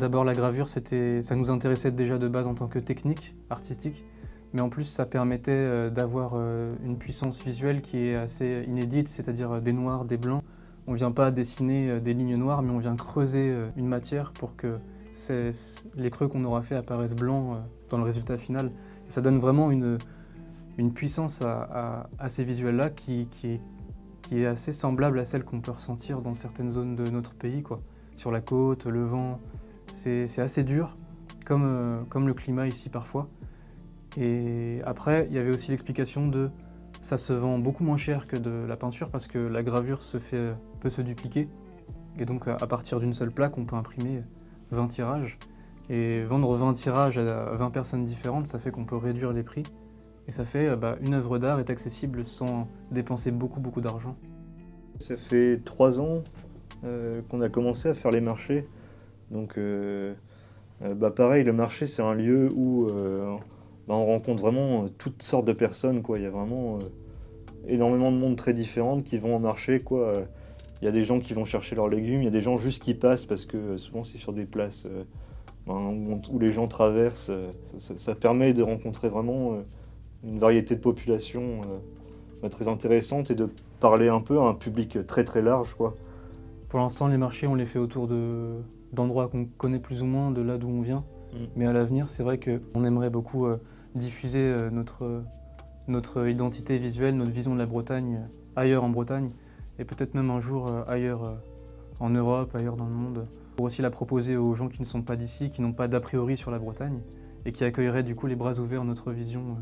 D'abord la gravure, ça nous intéressait déjà de base en tant que technique artistique, mais en plus ça permettait d'avoir une puissance visuelle qui est assez inédite, c'est-à-dire des noirs, des blancs. On ne vient pas dessiner des lignes noires, mais on vient creuser une matière pour que les creux qu'on aura fait apparaissent blancs dans le résultat final. Et ça donne vraiment une puissance à ces visuels-là qui est assez semblable à celle qu'on peut ressentir dans certaines zones de notre pays, quoi. Sur la côte, le vent, c'est assez dur, comme le climat ici parfois. Et après, il y avait aussi l'explication de ça se vend beaucoup moins cher que de la peinture parce que la gravure peut se dupliquer. Et donc à partir d'une seule plaque, on peut imprimer 20 tirages. Et vendre 20 tirages à 20 personnes différentes, ça fait qu'on peut réduire les prix. Et ça fait une œuvre d'art est accessible sans dépenser beaucoup d'argent. Ça fait 3 ans qu'on a commencé à faire les marchés. Donc pareil, le marché c'est un lieu où on rencontre vraiment toutes sortes de personnes, quoi. Il y a vraiment énormément de monde très différent qui vont au marché, quoi. Il y a des gens qui vont chercher leurs légumes, il y a des gens juste qui passent parce que souvent c'est sur des places où les gens traversent. Ça permet de rencontrer vraiment une variété de population très intéressante et de parler un peu à un public très large, quoi. Pour l'instant, les marchés, on les fait autour d'endroits qu'on connaît plus ou moins de là d'où on vient. Mais à l'avenir, c'est vrai qu'on aimerait beaucoup diffuser notre identité visuelle, notre vision de la Bretagne ailleurs en Bretagne et peut-être même un jour ailleurs en Europe, ailleurs dans le monde. Pour aussi la proposer aux gens qui ne sont pas d'ici, qui n'ont pas d'a priori sur la Bretagne et qui accueilleraient du coup les bras ouverts notre vision.